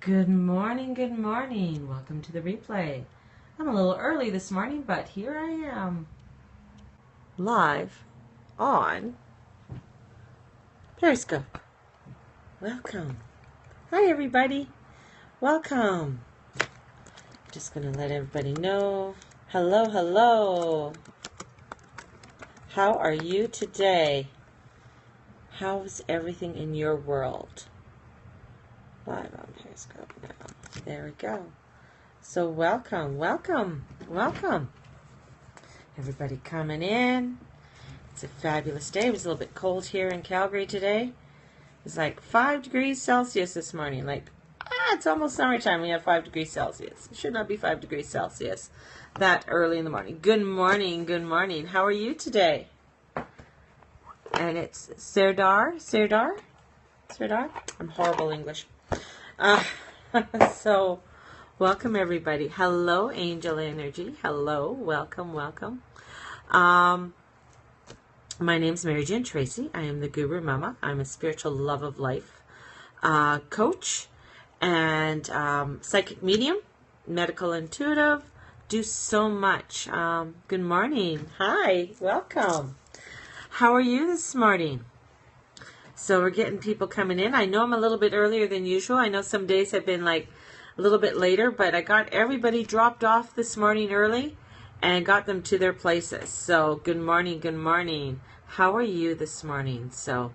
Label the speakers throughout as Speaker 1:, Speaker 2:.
Speaker 1: Good morning, good morning. Welcome to the replay. I'm a little early this morning, but here I am. Live on Periscope. Welcome. Hi, everybody. Welcome. Just going to let everybody know. Hello, hello. How are you today? How's everything in your world? Live on Periscope now. There we go. So welcome. Everybody coming in. It's a fabulous day. It was a little bit cold here in Calgary today. It's like 5 degrees Celsius this morning. It's almost summertime. We have 5 degrees Celsius. It should not be 5 degrees Celsius that early in the morning. Good morning. How are you today? And it's Serdar. I'm horrible English. So, welcome everybody. Hello, Angel Energy. Hello, welcome. My name's Mary Jane Tracy. I am the Guru Mama. I'm a spiritual love of life coach and psychic medium, medical intuitive. Do so much. Good morning. Hi, welcome. How are you this morning? So we're getting people coming in. I know I'm a little bit earlier than usual. I know some days have been like a little bit later, but I got everybody dropped off this morning early and got them to their places. So good morning. How are you this morning? So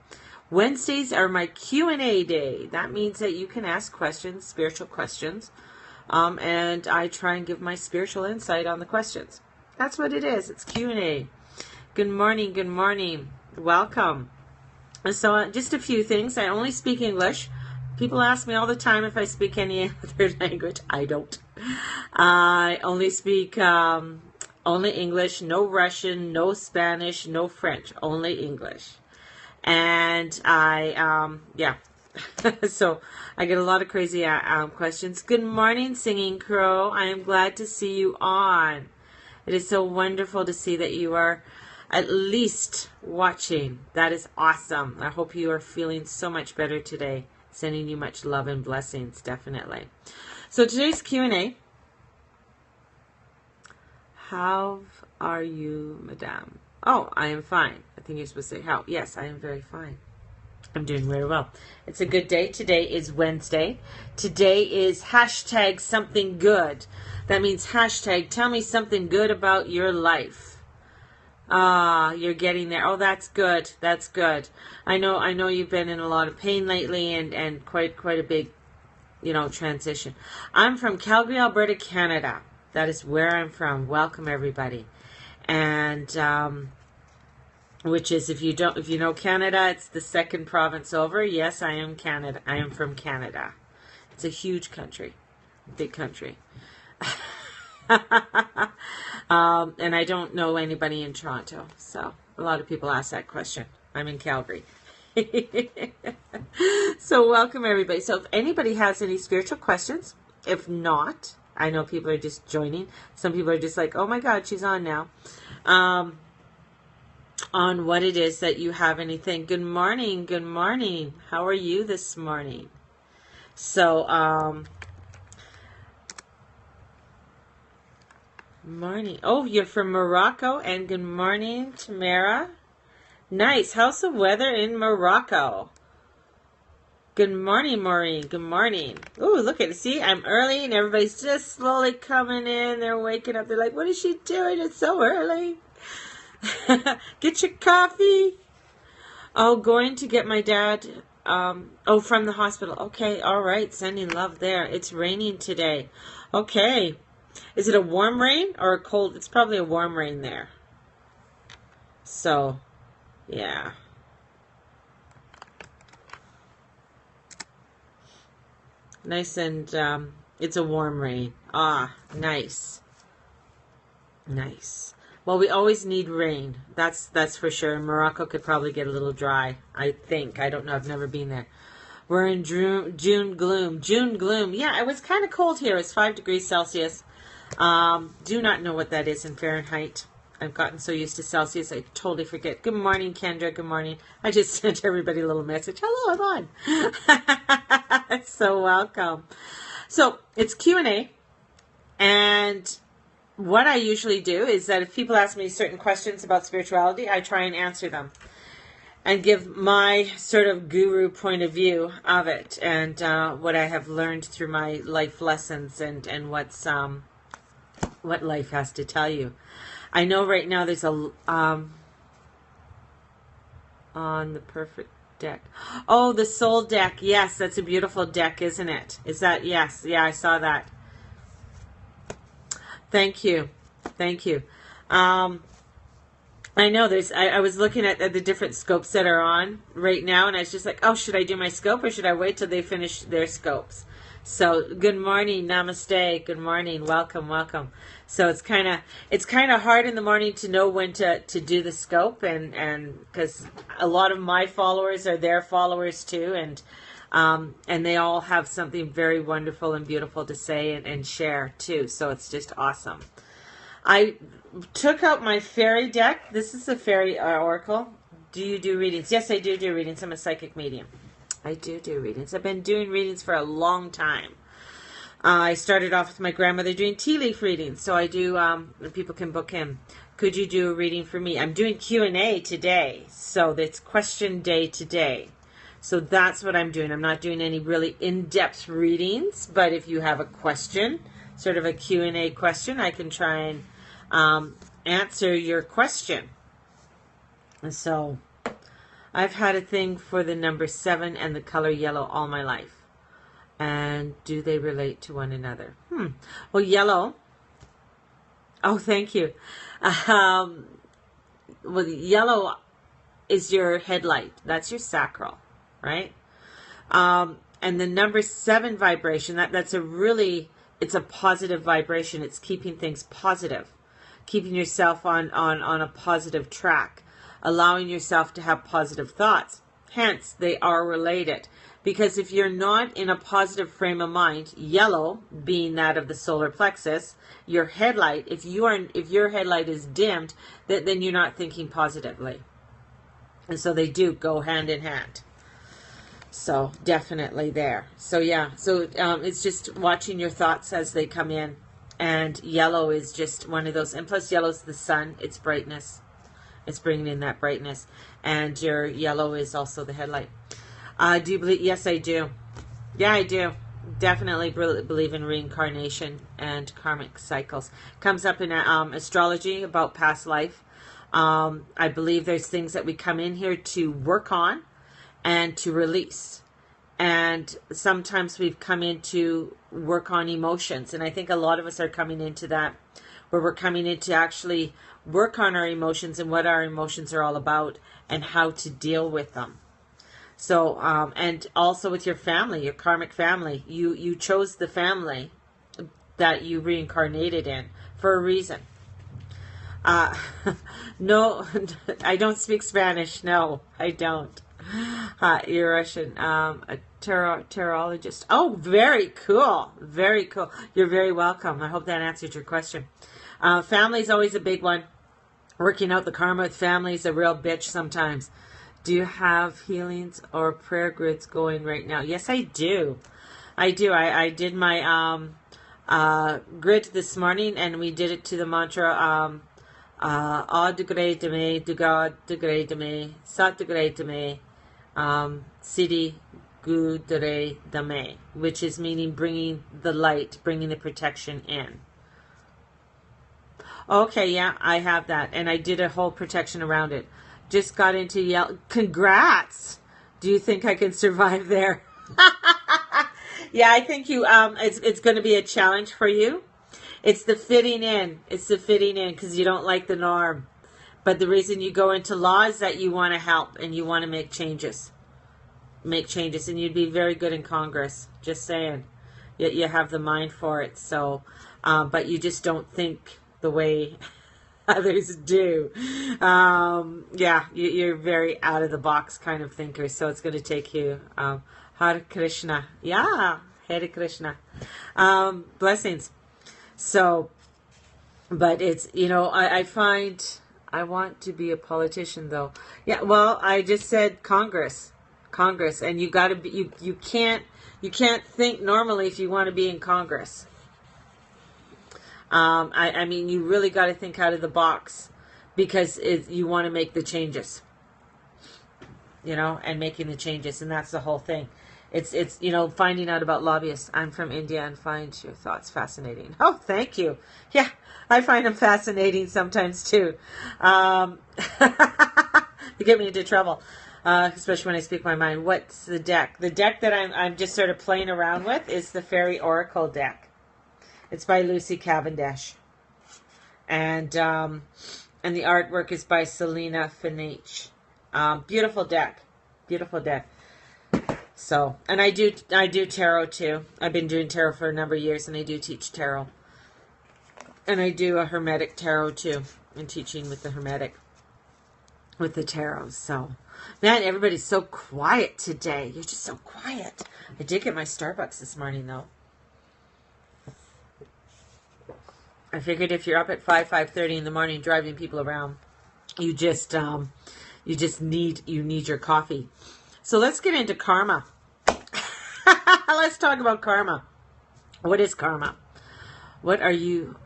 Speaker 1: Wednesdays are my Q&A day. That means that you can ask questions, spiritual questions, and I try and give my spiritual insight on the questions. That's what it is. It's Q&A. Good morning. Welcome. So just a few things. I only speak English. People ask me all the time if I speak any other language. I don't. I only speak only English, no Russian, no Spanish, no French, only English. And so I get a lot of crazy questions. Good morning, Singing Crow. I am glad to see you on. It is so wonderful to see that you are at least watching. That is awesome. I hope you are feeling so much better today. Sending you much love and blessings, definitely. So today's Q&A. How are you, madame? Oh, I am fine. I think you're supposed to say how. Yes, I am very fine. I'm doing very well. It's a good day. Today is Wednesday. Today is hashtag something good. That means hashtag tell me something good about your life. You're getting there. Oh, that's good. I know you've been in a lot of pain lately and quite a big, transition. I'm from Calgary, Alberta, Canada. That is where I'm from. Welcome everybody. And which is if you know Canada, it's the second province over. Yes, I am Canada. I am from Canada. It's a huge country. Big country. And I don't know anybody in Toronto, so a lot of people ask that question. I'm in Calgary. So welcome everybody. So if anybody has any spiritual questions, if not, I know people are just joining. Some people are just like, oh my God, she's on now. On what it is that you have anything. Good morning. How are you this morning? So, morning. Oh, you're from Morocco, and good morning, Tamara. Nice. How's the weather in Morocco? Good morning, Maureen. Good morning. Ooh, look at it. See, I'm early, and everybody's just slowly coming in. They're waking up. They're like, what is she doing? It's so early. Get your coffee. Oh, going to get my dad. From the hospital. Okay, all right. Sending love there. It's raining today. Okay. Is it a warm rain or a cold? It's probably a warm rain there. So, yeah. Nice and, it's a warm rain. Ah, nice. Well, we always need rain. That's for sure. Morocco could probably get a little dry, I think. I don't know. I've never been there. We're in June gloom. Yeah, it was kind of cold here. It's 5 degrees Celsius. Do not know what that is in Fahrenheit. I've gotten so used to Celsius, I totally forget. Good morning, Kendra. Good morning. I just sent everybody a little message. Hello, I'm on. So welcome. So it's Q&A. And what I usually do is that if people ask me certain questions about spirituality, I try and answer them and give my sort of guru point of view of it, and what I have learned through my life lessons, and what life has to tell you. I know right now there's a on the perfect deck. Oh, the soul deck. Yes, that's a beautiful deck, isn't it? Is that, yes, yeah, I saw that. Thank you. Thank you. I know I was looking at the different scopes that are on right now, and I was just like, oh, should I do my scope or should I wait till they finish their scopes? So good morning, namaste, good morning, welcome, welcome. So it's kind of hard in the morning to know when to do the scope, and because a lot of my followers are their followers too, and they all have something very wonderful and beautiful to say and share too. So it's just awesome. I took out my fairy deck. This is the fairy oracle. Do you do readings? Yes, I do readings. I'm a psychic medium. I do readings. I've been doing readings for a long time. I started off with my grandmother doing tea leaf readings. So I do, people can book in. Could you do a reading for me? I'm doing Q&A today. So it's question day today. So that's what I'm doing. I'm not doing any really in-depth readings. But if you have a question, sort of a Q&A question, I can try and answer your question. And so I've had a thing for the number 7 and the color yellow all my life. And do they relate to one another? Well, yellow. Oh, thank you. Well, yellow is your headlight. That's your sacral, right? And the number 7 vibration, that's it's a positive vibration. It's keeping things positive, keeping yourself on a positive track, allowing yourself to have positive thoughts. Hence, they are related. Because if you're not in a positive frame of mind, yellow being that of the solar plexus, your headlight, if your headlight is dimmed, then you're not thinking positively. And so they do go hand in hand. So definitely there. So yeah, so it's just watching your thoughts as they come in. And yellow is just one of those. And plus yellow is the sun. It's brightness. It's bringing in that brightness. And your yellow is also the headlight. Do you believe? Yes, I do. Yeah, I do. Definitely believe in reincarnation and karmic cycles. Comes up in astrology about past life. I believe there's things that we come in here to work on and to release. And sometimes we've come in to work on emotions. And I think a lot of us are coming into that, where we're coming in to actually work on our emotions and what our emotions are all about and how to deal with them. So, and also with your family, your karmic family, you chose the family that you reincarnated in for a reason. No, I don't speak Spanish. No, I don't. You're Russian. A tarologist. Oh, very cool. Very cool. You're very welcome. I hope that answered your question. Family is always a big one. Working out the karma with family is a real bitch sometimes. Do you have healings or prayer grids going right now? Yes, I do. I do. I did my grid this morning, and we did it to the mantra Ad degré de me, Dugad degré de me, Sat degré de me, Siddhi Gu degré de me, which is meaning bringing the light, bringing the protection in. Okay, yeah, I have that, and I did a whole protection around it. Just got into yell. Congrats! Do you think I can survive there? Yeah, I think you. It's going to be a challenge for you. It's the fitting in. It's the fitting in because you don't like the norm. But the reason you go into law is that you want to help and you want to make changes. Make changes, and you'd be very good in Congress. Just saying, you have the mind for it. So, but you just don't think the way others do. Yeah, you're very out of the box kind of thinker. So it's going to take you. Hare Krishna. Yeah, Hare Krishna. Blessings. So But it's, I find I want to be a politician though. Yeah, well, I just said Congress, and you got to be, you can't think normally if you want to be in Congress. I mean, you really got to think out of the box because you want to make the changes, and making the changes, and that's the whole thing. It's finding out about lobbyists. I'm from India and find your thoughts fascinating. Oh, thank you. Yeah, I find them fascinating sometimes too. They get me into trouble, especially when I speak my mind. What's the deck? The deck that I'm just sort of playing around with is the Fairy Oracle deck. It's by Lucy Cavendish, and the artwork is by Selena Finich. Beautiful deck, beautiful deck. So, and I do tarot too. I've been doing tarot for a number of years, and I do teach tarot, and I do a Hermetic tarot too, and teaching with the Hermetic, with the tarot. So, man, everybody's so quiet today. You're just so quiet. I did get my Starbucks this morning though. I figured if you're up at 5:30 in the morning driving people around, you just need your coffee. So let's get into karma. Let's talk about karma. What is karma? Why are you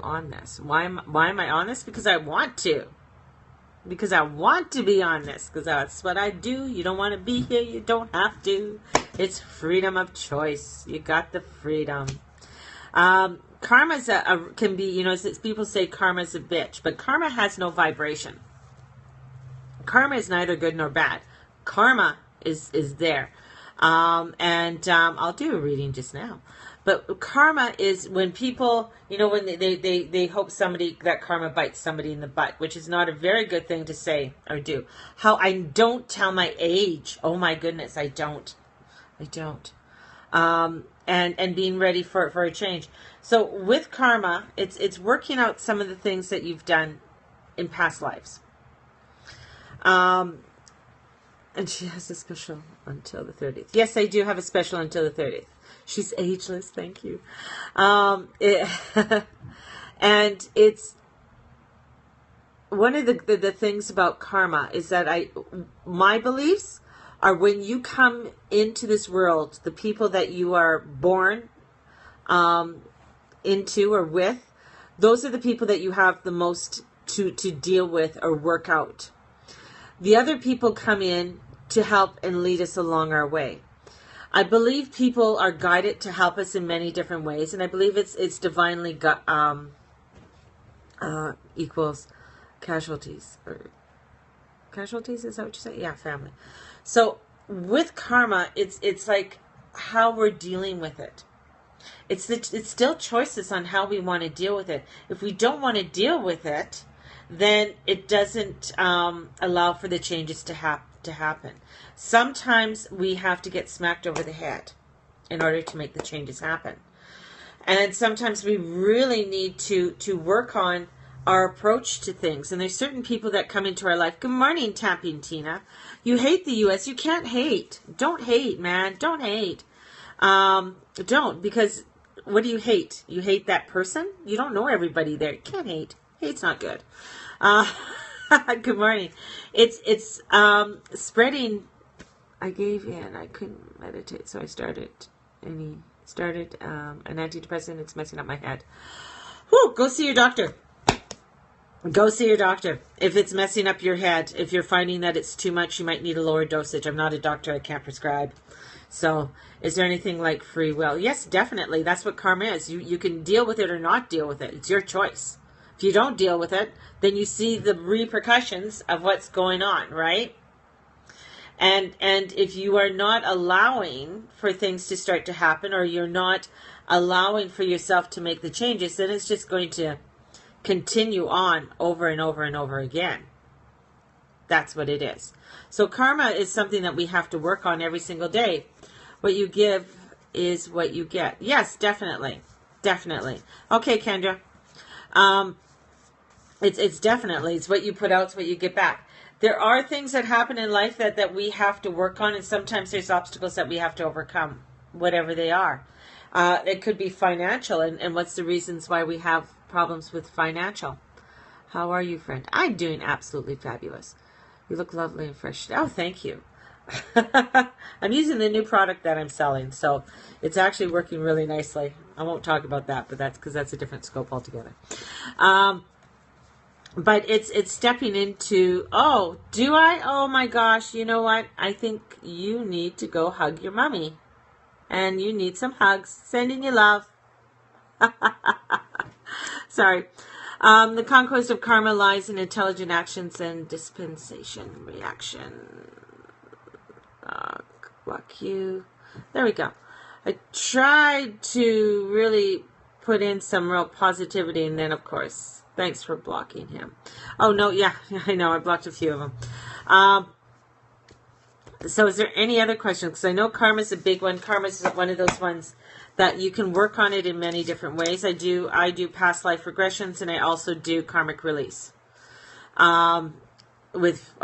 Speaker 1: on this? Why am I on this? Because I want to. Because I want to be on this. Because that's what I do. You don't want to be here, you don't have to. It's freedom of choice. You got the freedom. Karma can be, people say karma's a bitch, but karma has no vibration. Karma is neither good nor bad. Karma is there. I'll do a reading just now. But karma is when people, when they hope that karma bites somebody in the butt, which is not a very good thing to say or do. How I don't tell my age. Oh my goodness, I don't. And being ready for a change. So with karma, it's working out some of the things that you've done in past lives. And she has a special until the 30th. Yes, I do have a special until the 30th. She's ageless, thank you. And it's one of the things about karma is that my beliefs are when you come into this world, the people that you are born into or with, those are the people that you have the most to deal with or work out. The other people come in to help and lead us along our way. I believe people are guided to help us in many different ways, and I believe it's divinely equals casualties. Or casualties, is that what you say? Yeah, family. So with karma, it's like how we're dealing with it. It's still choices on how we want to deal with it. If we don't want to deal with it, then it doesn't allow for the changes to happen. Sometimes we have to get smacked over the head in order to make the changes happen. And sometimes we really need to work on our approach to things. And there's certain people that come into our life. Good morning, Tapping Tina. You hate the U.S. You can't hate. Don't hate, man. Don't hate. Don't, because what do you hate? You hate that person? You don't know everybody there. You can't hate. Hate's not good. Good morning. It's spreading. I gave in. I couldn't meditate, so I started. And he started an antidepressant. It's messing up my head. Whew, go see your doctor. Go see your doctor. If it's messing up your head, if you're finding that it's too much, you might need a lower dosage. I'm not a doctor. I can't prescribe. So is there anything like free will? Yes, definitely. That's what karma is. You can deal with it or not deal with it. It's your choice. If you don't deal with it, then you see the repercussions of what's going on, right? And if you are not allowing for things to start to happen, or you're not allowing for yourself to make the changes, then it's just going to continue on over and over and over again. That's what it is. So karma is something that we have to work on every single day. What you give is what you get. Yes, definitely. Definitely. Okay, Kendra. It's definitely, it's what you put out, it's what you get back. There are things that happen in life that we have to work on, and sometimes there's obstacles that we have to overcome, whatever they are. It could be financial, and what's the reasons why we have problems with financial. How are you, friend? I'm doing absolutely fabulous. You look lovely and fresh. Oh, thank you. I'm using the new product that I'm selling, so it's actually working really nicely. I won't talk about that, but that's because that's a different scope altogether. But it's stepping into, oh, do I? Oh my gosh, you know what? I think you need to go hug your mommy. And you need some hugs. Sending you love. Sorry. The conquest of karma lies in intelligent actions and dispensation reaction. Fuck you. There we go. I tried to really put in some real positivity, and then, of course, thanks for blocking him. Oh, no, yeah, I know. I blocked a few of them. So is there any other questions? Because I know karma is a big one. Karma is one of those ones that you can work on it in many different ways. I do past life regressions, and I also do karmic release with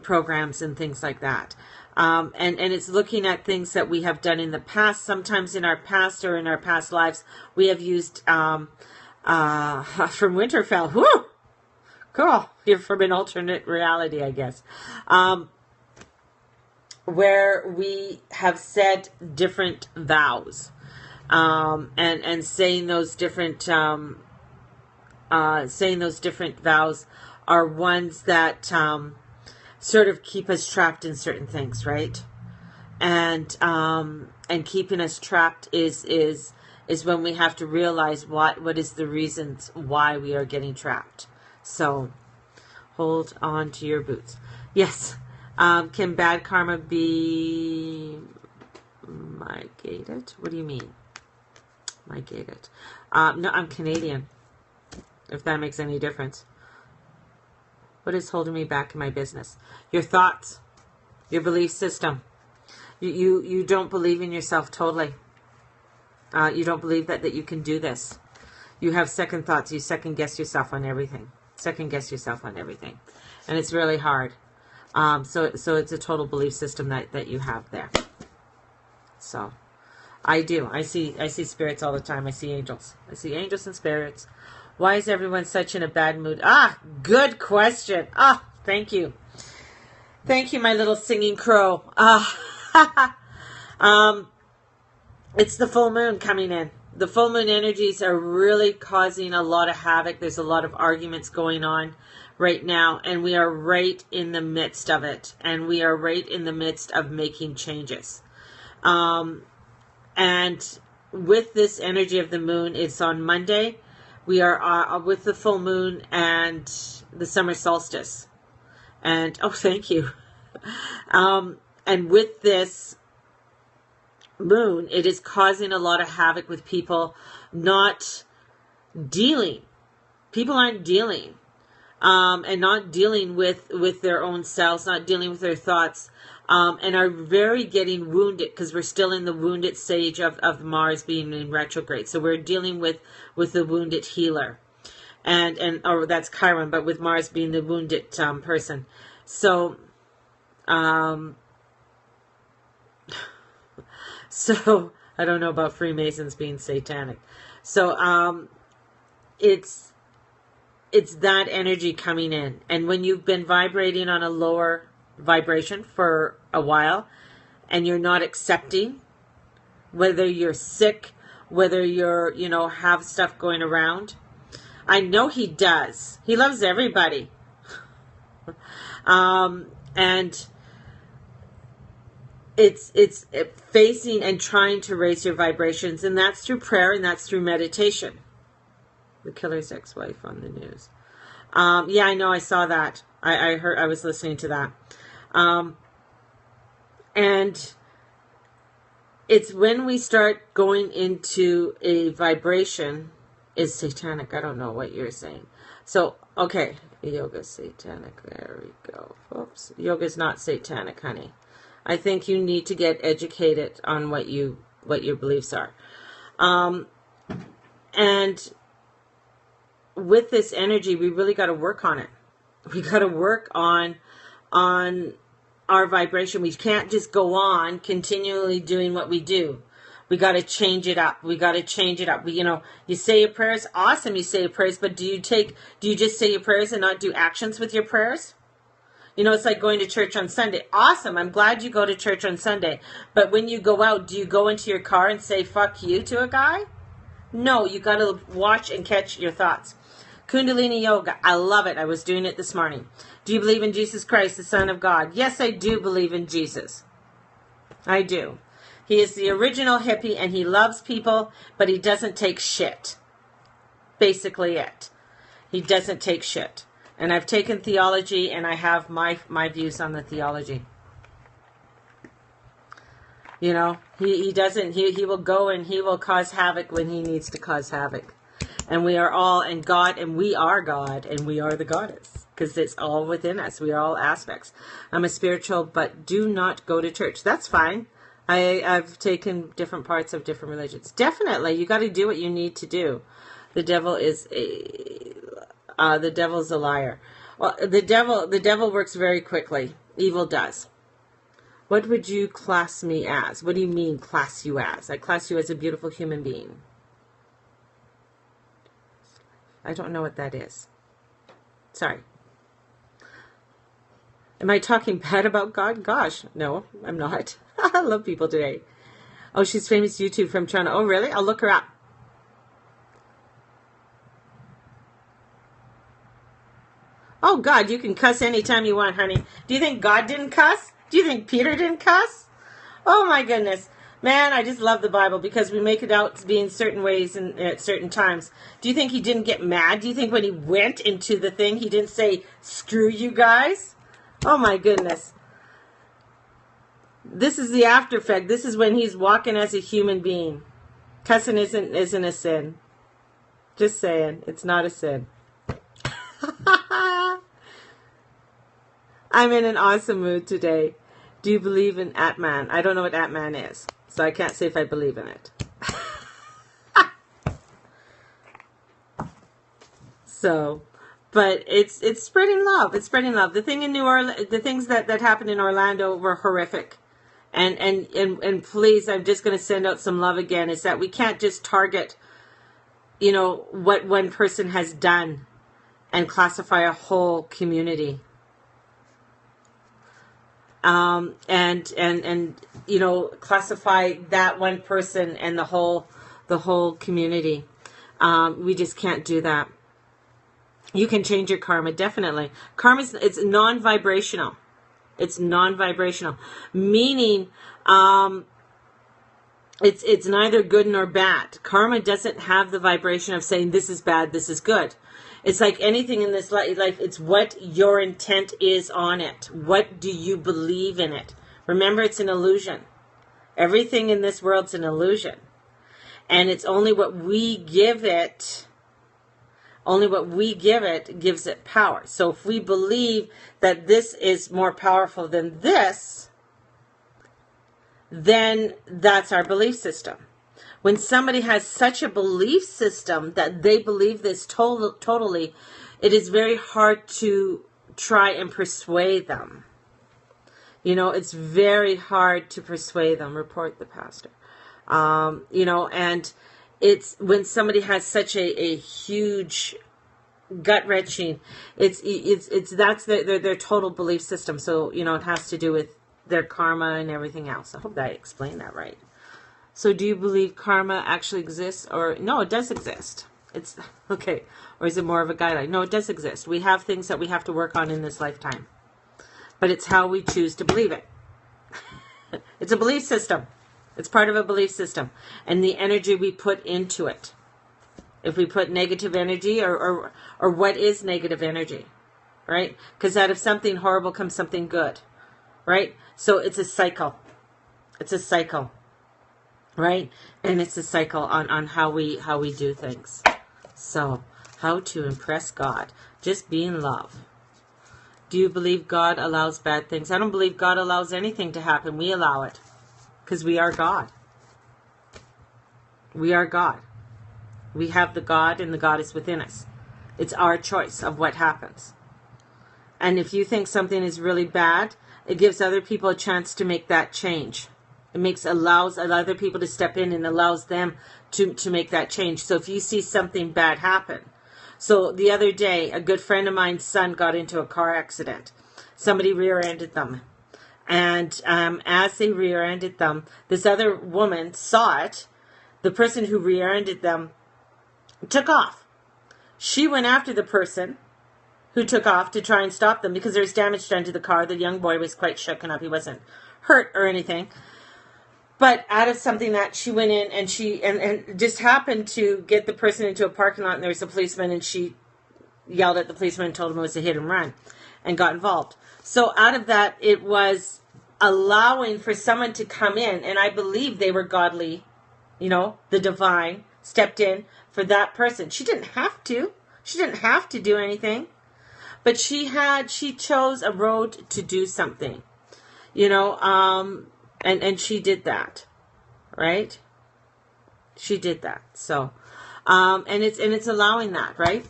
Speaker 1: programs and things like that. And it's looking at things that we have done in the past. Sometimes in our past or in our past lives, we have used from Winterfell. Whoo! Cool. You're from an alternate reality, I guess. Where we have said different vows, and saying those different vows are ones that sort of keep us trapped in certain things, right? And keeping us trapped is when we have to realize what is the reasons why we are getting trapped. So hold on to your boots. Yes. Can bad karma be migrated? What do you mean? Migrated. No, I'm Canadian. If that makes any difference. What is holding me back in my business? Your thoughts. Your belief system. You don't believe in yourself totally. You don't believe that you can do this. You have second thoughts. You second guess yourself on everything. And it's really hard. So it's a total belief system that you have there. So I do. I see spirits all the time. I see angels. And spirits. Why is everyone such in a bad mood? Good question. Thank you. Thank you, my little singing crow. It's the full moon coming in. The full moon energies are really causing a lot of havoc. There's a lot of arguments going on right now, and we are right in the midst of it, and we are right in the midst of making changes. And with this energy of the moon, it's on Monday. We are with the full moon and the summer solstice. And thank you. And with this moon, it is causing a lot of havoc with people not dealing. People aren't dealing. And not dealing with their own selves, not dealing with their thoughts, and are very getting wounded, because we're still in the wounded stage of Mars being in retrograde. So we're dealing with the wounded healer, or that's Chiron, but with Mars being the wounded person. So, so I don't know about Freemasons being satanic. So it's that energy coming in. And when you've been vibrating on a lower vibration for a while, and you're not accepting, whether you're sick, whether you're, have stuff going around. I know he does. He loves everybody. And it's facing and trying to raise your vibrations. And that's through prayer, and that's through meditation. The killer's ex-wife on the news. Yeah, I know. I saw that. I heard. I was listening to that. And it's when we start going into a vibration is satanic. I don't know what you're saying. So, okay. Yoga's satanic. There we go. Oops. Yoga's not satanic, honey. I think you need to get educated on what your beliefs are. And with this energy, we really got to work on it. We got to work on our vibration. We can't just go on continually doing what we do. We got to change it up. We got to change it up. You say your prayers. Awesome, you say your prayers, but do you just say your prayers and not do actions with your prayers? It's like going to church on Sunday. Awesome. I'm glad you go to church on Sunday. But when you go out, do you go into your car and say fuck you to a guy? No, you got to watch and catch your thoughts. Kundalini yoga. I love it. I was doing it this morning. Do you believe in Jesus Christ, the Son of God? Yes, I do believe in Jesus. I do. He is the original hippie and he loves people, but he doesn't take shit. Basically it. He doesn't take shit. And I've taken theology and I have my views on the theology. He will go and he will cause havoc when he needs to cause havoc. And we are all in God, and we are God, and we are the goddess. Because it's all within us. We are all aspects. I'm a spiritual, but do not go to church. That's fine. I've taken different parts of different religions. Definitely, you got to do what you need to do. The devil's a liar. Well, the devil works very quickly. Evil does. What would you class me as? What do you mean class you as? I class you as a beautiful human being. I don't know what that is. Sorry. Am I talking bad about God? Gosh, no, I'm not. I love people today. Oh, she's famous YouTube from Toronto. Oh, really? I'll look her up. Oh, God, you can cuss anytime you want, honey. Do you think God didn't cuss? Do you think Peter didn't cuss? Oh, my goodness. Man, I just love the Bible because we make it out to be in certain ways and at certain times. Do you think he didn't get mad? Do you think when he went into the thing, he didn't say, screw you guys? Oh, my goodness. This is the after effect. This is when he's walking as a human being. Cussing isn't a sin. Just saying, it's not a sin. I'm in an awesome mood today. Do you believe in Atman? I don't know what Atman is, so I can't say if I believe in it. But it's spreading love. It's spreading love. The thing in New Orleans, the things that happened in Orlando were horrific. And please, I'm just going to send out some love again. Is that we can't just target, what one person has done and classify a whole community. Classify that one person and the whole community. We just can't do that. You can change your karma, definitely. It's non-vibrational. It's non-vibrational, meaning it's neither good nor bad. Karma doesn't have the vibration of saying this is bad, this is good. It's like anything in this life, it's what your intent is on it. What do you believe in it? Remember, it's an illusion. Everything in this world's an illusion. And it's only what we give it, gives it power. So if we believe that this is more powerful than this, then that's our belief system. When somebody has such a belief system that they believe this totally, it is very hard to try and persuade them. It's very hard to persuade them. Report the pastor. And it's when somebody has such a huge gut-wrenching, that's their total belief system. So, it has to do with their karma and everything else. I hope that I explained that right. So do you believe karma actually exists? Or no, it does exist. It's okay. Or is it more of a guideline? No, it does exist. We have things that we have to work on in this lifetime. But it's how we choose to believe it. It's a belief system. It's part of a belief system. And the energy we put into it. If we put negative energy, or what is negative energy? Right? Because out of something horrible comes something good. Right? So it's a cycle. It's a cycle. Right? And it's a cycle on how we do things. So, how to impress God. Just be in love. Do you believe God allows bad things? I don't believe God allows anything to happen. We allow it. Because we are God. We are God. We have the God and the God is within us. It's our choice of what happens. And if you think something is really bad, it gives other people a chance to make that change. allows other people to step in and allows them to make that change. So if you see something bad happen. So the other day, a good friend of mine's son got into a car accident. Somebody rear-ended them. And as they rear-ended them, this other woman saw it. The person who rear-ended them took off. She went after the person who took off to try and stop them because there was damage done to the car. The young boy was quite shooken up. He wasn't hurt or anything. But out of something that she went in and she and just happened to get the person into a parking lot, and there was a policeman, and she yelled at the policeman and told him it was a hit and run and got involved. So out of that, it was allowing for someone to come in, and I believe they were godly, the divine stepped in for that person. She didn't have to. She didn't have to do anything. But she chose a road to do something, and she did that, right? She did that. So, and it's allowing that, right?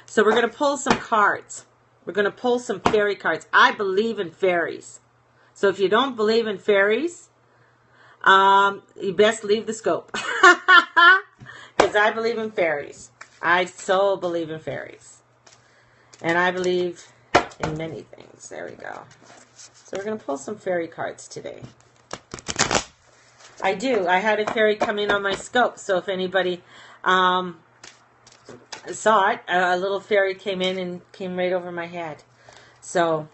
Speaker 1: So we're going to pull some cards. We're going to pull some fairy cards. I believe in fairies. So if you don't believe in fairies, you best leave the scope. Because I believe in fairies. I so believe in fairies. And I believe in many things. There we go. So we're going to pull some fairy cards today. I do. I had a fairy come in on my scope. So if anybody saw it, a little fairy came in and came right over my head. So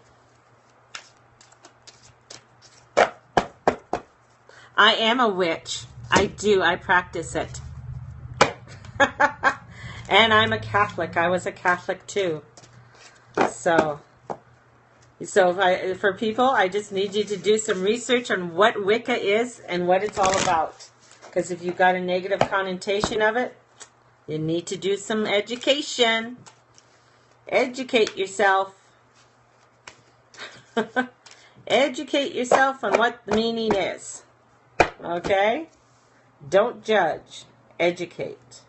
Speaker 1: I am a witch. I do. I practice it. And I'm a Catholic. I was a Catholic too. So for people, I just need you to do some research on what Wicca is and what it's all about. Because if you've got a negative connotation of it, you need to do some education. Educate yourself. Educate yourself on what the meaning is. Okay? Don't judge. Educate.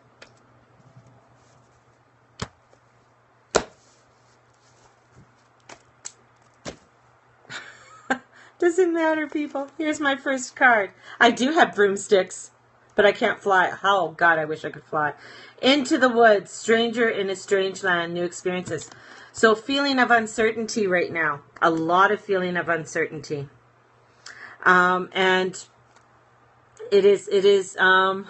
Speaker 1: Doesn't matter, people. Here's my first card. I do have broomsticks, but I can't fly. Oh, God, I wish I could fly. Into the woods, stranger in a strange land, new experiences. So feeling of uncertainty right now. A lot of feeling of uncertainty. And it is, I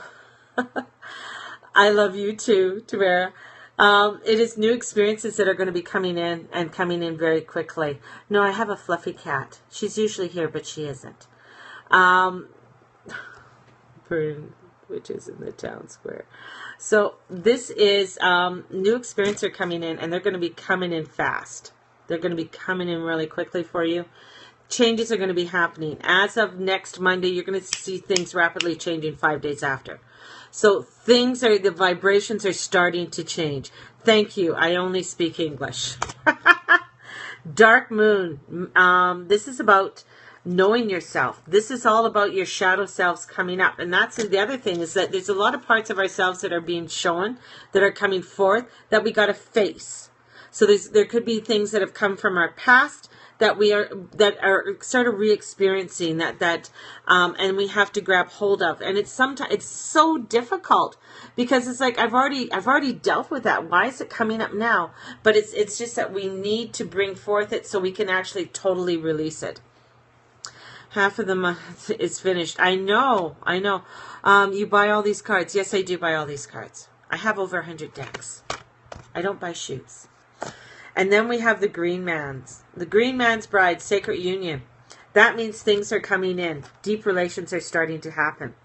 Speaker 1: love you too, Tamara. It is new experiences that are going to be coming in and coming in very quickly. No, I have a fluffy cat. She's usually here, but she isn't. Which is in the town square. So this is new experiences are coming in, and they're going to be coming in fast. They're going to be coming in really quickly for you. Changes are going to be happening. As of next Monday, you're going to see things rapidly changing 5 days after. So the vibrations are starting to change. Thank you. I only speak English. Dark Moon. This is about knowing yourself. This is all about your shadow selves coming up. And that's the other thing, is that there's a lot of parts of ourselves that are being shown, that are coming forth, that we got to face. So there could be things that have come from our past that are sort of re-experiencing and we have to grab hold of. And it's so difficult because it's like I've already dealt with that. Why is it coming up now? But it's just that we need to bring forth it so we can actually totally release it. Half of the month is finished. I know. You buy all these cards. Yes, I do buy all these cards. I have over 100 decks. I don't buy shoes. And then we have the Green Man's. The Green Man's Bride, Sacred Union. That means things are coming in. Deep relations are starting to happen.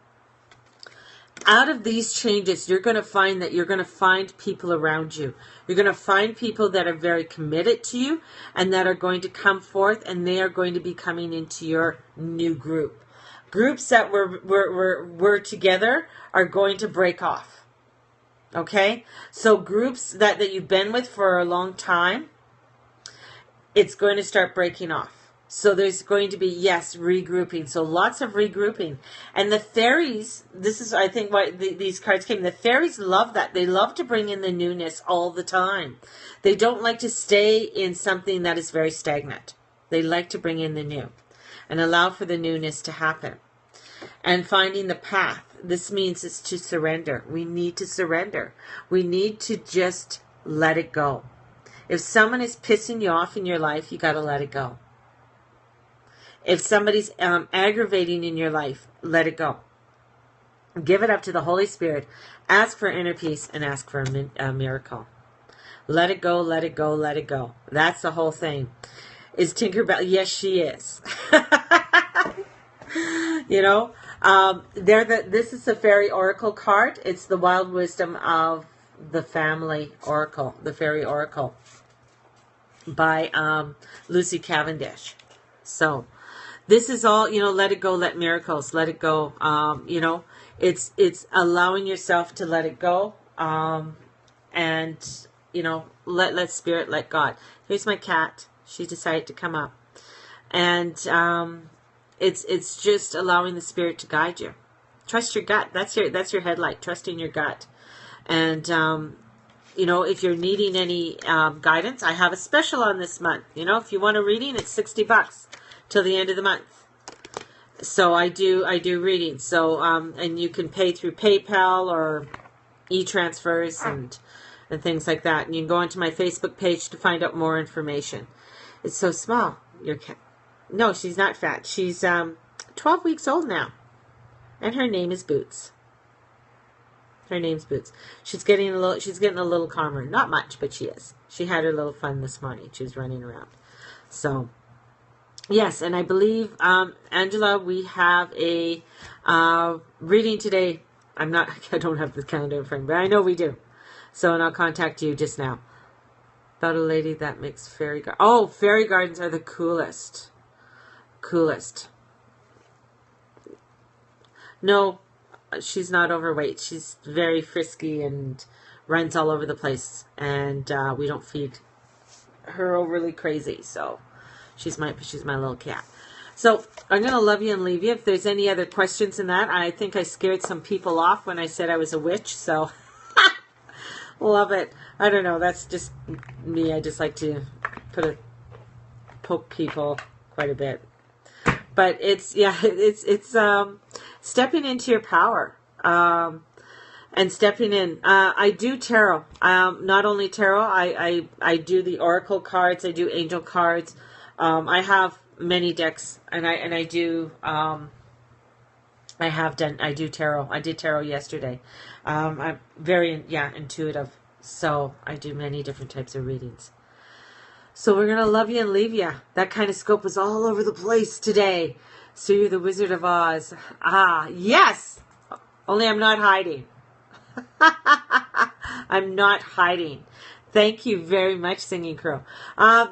Speaker 1: Out of these changes, you're going to find that you're going to find people around you. You're going to find people that are very committed to you and that are going to come forth, and they are going to be coming into your new group. Groups that were together are going to break off. Okay, so groups that you've been with for a long time, it's going to start breaking off. So there's going to be, yes, regrouping. So lots of regrouping. And the fairies, this is, I think, why these cards came. The fairies love that. They love to bring in the newness all the time. They don't like to stay in something that is very stagnant. They like to bring in the new. and allow for the newness to happen. And finding the path. This means it's to surrender. We need to surrender. We need to just let it go. If someone is pissing you off in your life, you got to let it go. If somebody's aggravating in your life, let it go. Give it up to the Holy Spirit. Ask for inner peace and ask for a miracle. Let it go, let it go, let it go. That's the whole thing. Is Tinkerbell? Yes, she is. You know, this is the Fairy Oracle card. It's the Wild Wisdom of the Family Oracle, the Fairy Oracle, by Lucy Cavendish. So, this is all, you know, let it go, let miracles, let it go. You know, it's allowing yourself to let it go, and, you know, let Spirit, let God. Here's my cat. She decided to come up. And it's just allowing the Spirit to guide you. Trust your gut. That's your headlight. Trusting your gut. And you know, if you're needing any guidance, I have a special on this month. You know, if you want a reading, it's $60 till the end of the month. So I do readings. So and you can pay through PayPal or e-transfers and things like that. And you can go onto my Facebook page to find out more information. It's so small. Your cat. No, she's not fat. She's 12 weeks old now. And her name is Boots. Her name's Boots. She's getting a little calmer. Not much, but she is. She had her little fun this morning. She was running around. So, yes, and I believe, Angela, we have a reading today. I don't have the calendar in front of me, but I know we do. So, and I'll contact you just now. About a lady that makes fairy gardens. Oh, fairy gardens are the coolest. Coolest. No, she's not overweight. She's very frisky and runs all over the place. And we don't feed her overly crazy. So she's my little cat. So I'm going to love you and leave you. If there's any other questions in that, I think I scared some people off when I said I was a witch. So love it. I don't know. That's just me. I just like to poke people quite a bit. But it's stepping into your power, and stepping in. I do tarot. Not only tarot, I do the oracle cards. I do angel cards. I have many decks, and I do tarot. I did tarot yesterday. I'm very intuitive, so I do many different types of readings. So we're going to love you and leave you. That kind of scope was all over the place today. So you're the Wizard of Oz. Ah, yes! Only I'm not hiding. I'm not hiding. Thank you very much, Singing Crow.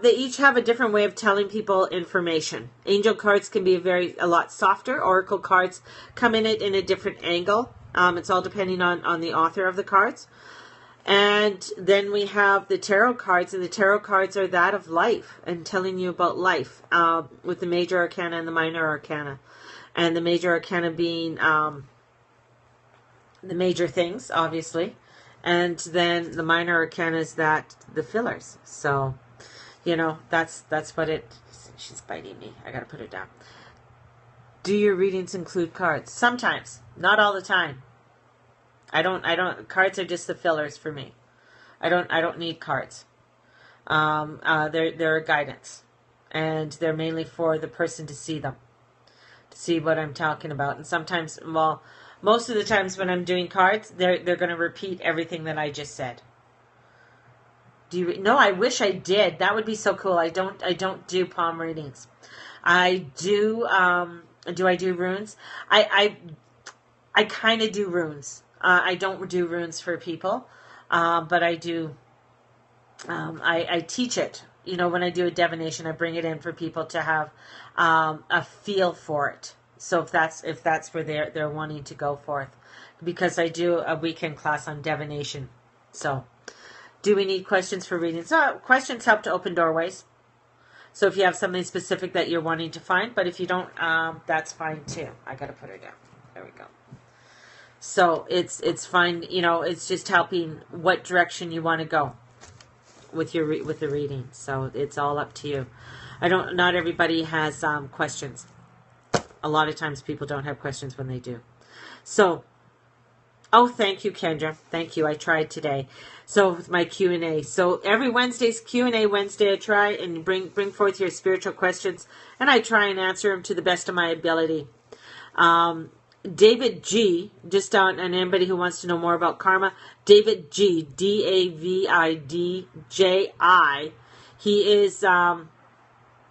Speaker 1: They each have a different way of telling people information. Angel cards can be a lot softer. Oracle cards come in it in a different angle. It's all depending on the author of the cards. And then we have the tarot cards, and the tarot cards are that of life and telling you about life, with the major arcana and the minor arcana. And the major arcana being the major things, obviously. And then the minor arcana is the fillers. So, you know, that's what it... She's biting me. I gotta put her down. Do your readings include cards? Sometimes. Not all the time. I don't, cards are just the fillers for me. I don't need cards. They're a guidance. And they're mainly for the person to see them. To see what I'm talking about. And sometimes, well, most of the times when I'm doing cards, they're going to repeat everything that I just said. No, I wish I did. That would be so cool. I don't do palm readings. I do, do I do runes? I kind of do runes. I don't do runes for people, but I do, I teach it. You know, when I do a divination, I bring it in for people to have a feel for it. So if that's where they're wanting to go forth, because I do a weekend class on divination. So, do we need questions for readings? Questions help to open doorways. So if you have something specific that you're wanting to find, but if you don't, that's fine too. I got to put her down. There we go. So it's fine, you know, it's just helping what direction you want to go with the reading. So it's all up to you. Not everybody has questions. a lot of times people don't have questions when they do. So, oh, thank you, Kendra. Thank you. I tried today. So with my Q&A. So every Wednesday's Q&A Wednesday, I try and bring forth your spiritual questions, and I try and answer them to the best of my ability. David G, just on, and anybody who wants to know more about karma, David G, Davidji. He is,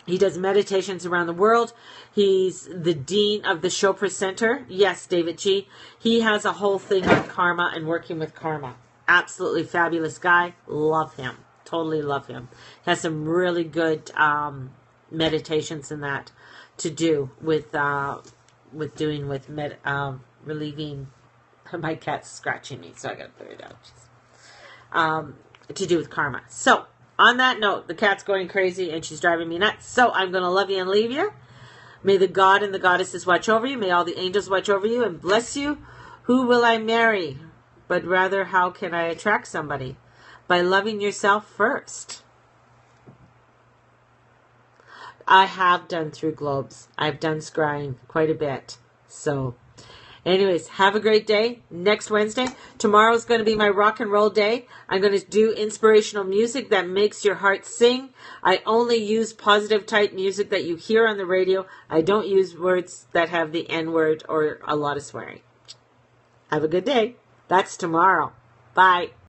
Speaker 1: he does meditations around the world. He's the dean of the Chopra Center. Yes, David G. He has a whole thing on karma and working with karma. Absolutely fabulous guy. Love him. Totally love him. Has some really good meditations and that to do with relieving. My cat's scratching me, so I gotta put it out. To do with karma. So, on that note, the cat's going crazy and she's driving me nuts. So I'm going to love you and leave you. May the God and the goddesses watch over you. May all the angels watch over you and bless you. Who will I marry? But rather, how can I attract somebody? By loving yourself first. I have done through globes. I've done scrying quite a bit. So, anyways, have a great day. Next Wednesday. Tomorrow's going to be my rock and roll day. I'm going to do inspirational music that makes your heart sing. I only use positive type music that you hear on the radio. I don't use words that have the N word or a lot of swearing. Have a good day. That's tomorrow. Bye.